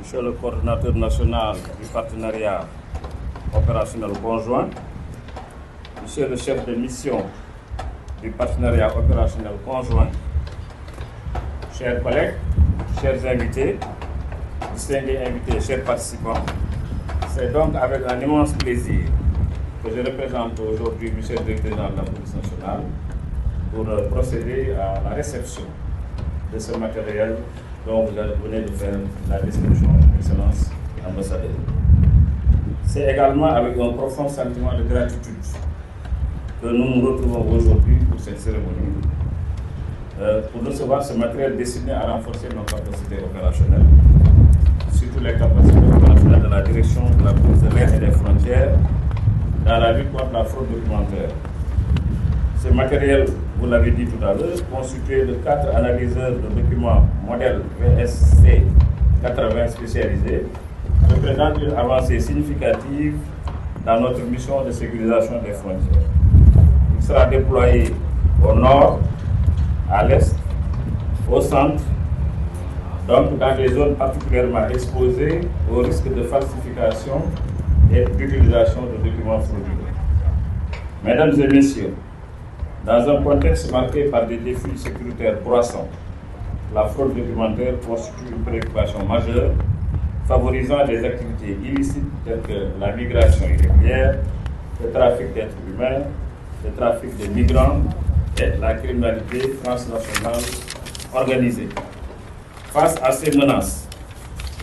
Monsieur le coordinateur national du partenariat opérationnel conjoint, Monsieur le chef de mission du partenariat opérationnel conjoint, chers collègues, chers invités, distingués invités, chers participants, c'est donc avec un immense plaisir que je représente aujourd'hui Monsieur le directeur général de la police nationale pour procéder à la réception de ce matériel dont vous venez de faire la description, Excellence ambassadeur. C'est également avec un profond sentiment de gratitude que nous nous retrouvons aujourd'hui pour cette cérémonie, pour recevoir ce matériel destiné à renforcer nos capacités opérationnelles, surtout les capacités opérationnelles de la direction de la police de l'air et des frontières dans la lutte contre la fraude documentaire. Ce matériel, vous l'avez dit tout à l'heure, constitué de 4 analyseurs de documents modèle VSC 80 spécialisés, représente une avancée significative dans notre mission de sécurisation des frontières. Il sera déployé au nord, à l'est, au centre, donc dans des zones particulièrement exposées au risque de falsification et d'utilisation de documents frauduleux. Mesdames et messieurs, dans un contexte marqué par des défis sécuritaires croissants, la fraude documentaire constitue une préoccupation majeure, favorisant des activités illicites telles que la migration irrégulière, le trafic d'êtres humains, le trafic de migrants et la criminalité transnationale organisée. Face à ces menaces,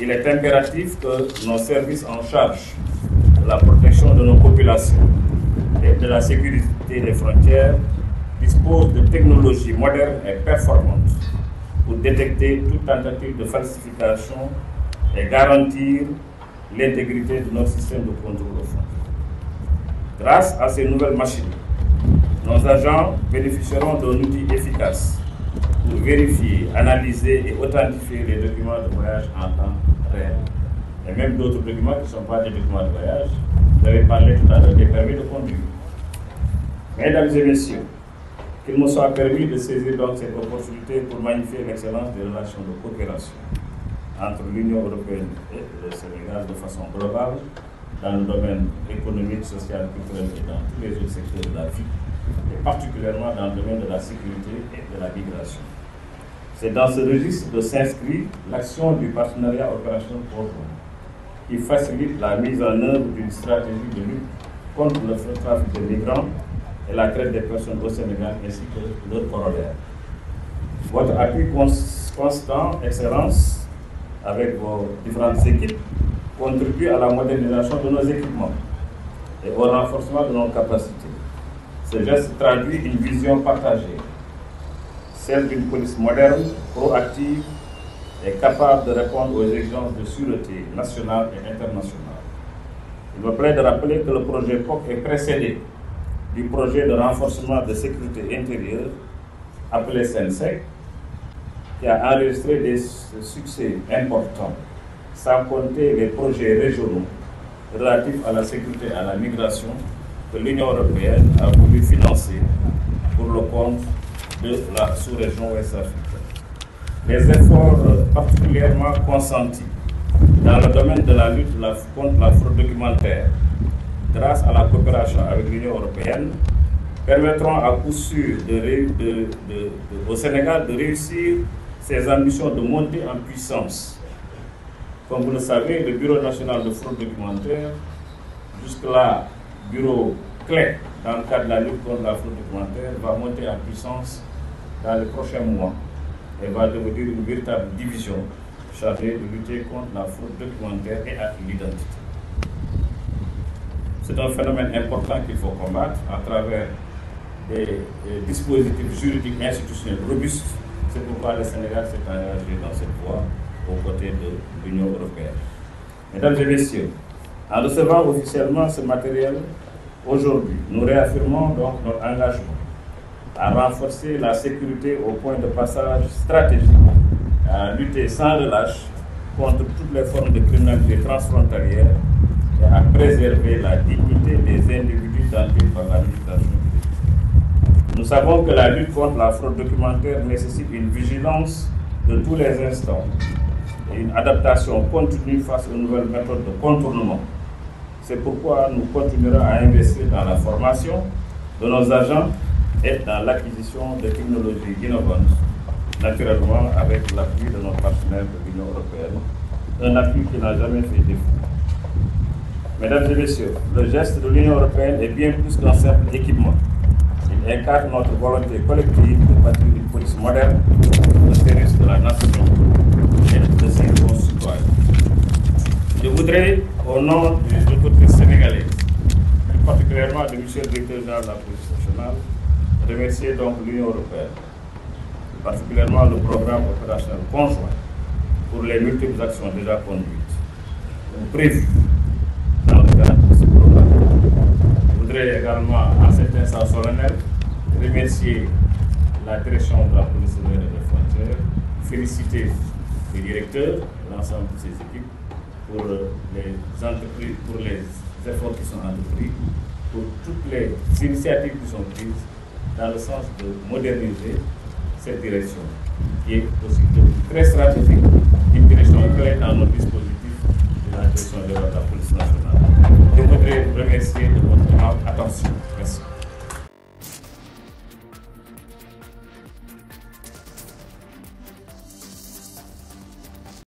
il est impératif que nos services en charge de la protection de nos populations et de la sécurité des frontières disposent de technologies modernes et performantes pour détecter toute tentative de falsification et garantir l'intégrité de notre système de contrôle au fond. Grâce à ces nouvelles machines, nos agents bénéficieront d'un outil efficace pour vérifier, analyser et authentifier les documents de voyage en temps réel. Et même d'autres documents qui ne sont pas des documents de voyage. Vous avez parlé tout à l'heure des permis de conduire. Mesdames et messieurs, qu'il me soit permis de saisir donc cette opportunité pour magnifier l'excellence des relations de coopération entre l'Union européenne et le Sénégal de façon globale dans le domaine économique, social, culturel et dans tous les autres secteurs de la vie, et particulièrement dans le domaine de la sécurité et de la migration. C'est dans ce registre que s'inscrit l'action du partenariat opérationnel conjoint, qui facilite la mise en œuvre d'une stratégie de lutte contre le trafic de migrants et la traite des personnes au Sénégal ainsi que leur corollaire. Votre appui constant, Excellence, avec vos différentes équipes, contribue à la modernisation de nos équipements et au renforcement de nos capacités. Ce geste traduit une vision partagée, celle d'une police moderne, proactive et capable de répondre aux exigences de sûreté nationale et internationale. Il me plaît de rappeler que le projet POC est précédé du projet de renforcement de sécurité intérieure appelé SENSEC, qui a enregistré des succès importants, sans compter les projets régionaux relatifs à la sécurité et à la migration que l'Union européenne a voulu financer pour le compte de la sous-région ouest africaine. Les efforts particulièrement consentis dans le domaine de la lutte contre la fraude documentaire, grâce à la coopération avec l'Union européenne, permettront à coup sûr au Sénégal de réussir ses ambitions de monter en puissance. Comme vous le savez, le Bureau national de fraude documentaire, jusque-là, bureau clé dans le cadre de la lutte contre la fraude documentaire, va monter en puissance dans les prochains mois et va devenir une véritable division chargée de lutter contre la fraude documentaire et à l'identité. C'est un phénomène important qu'il faut combattre à travers des dispositifs juridiques et institutionnels robustes. C'est pourquoi le Sénégal s'est engagé dans cette voie aux côtés de l'Union européenne. Mesdames et messieurs, en recevant officiellement ce matériel aujourd'hui, nous réaffirmons donc notre engagement à renforcer la sécurité au point de passage stratégique, à lutter sans relâche contre toutes les formes de criminalité transfrontalière et à préserver la dignité des individus tentés par l'administration publique. Nous savons que la lutte contre la fraude documentaire nécessite une vigilance de tous les instants et une adaptation continue face aux nouvelles méthodes de contournement. C'est pourquoi nous continuerons à investir dans la formation de nos agents et dans l'acquisition de technologies innovantes, naturellement avec l'appui de nos partenaires de l'Union européenne, un appui qui n'a jamais fait défaut. Mesdames et messieurs, le geste de l'Union européenne est bien plus qu'un simple équipement. Il incarne notre volonté collective de bâtir une police moderne au service de la nation et de ses concitoyens. Je voudrais, au nom des autorités sénégalaises, plus particulièrement de M. le directeur général de la police nationale, remercier donc l'Union européenne, particulièrement le programme opérationnel conjoint pour les multiples actions déjà conduites ou prévues dans le cadre de ce programme. Je voudrais également, à cet instant solennel, remercier la direction de la police et des frontières, féliciter les directeurs, l'ensemble de ces équipes, pour les entreprises, pour les efforts qui sont entrepris, pour toutes les initiatives qui sont prises dans le sens de moderniser cette direction, qui est aussi très stratégique, une direction clé dans nos dispositifs de la direction de la police nationale. Je voudrais remercier de votre attention. Merci.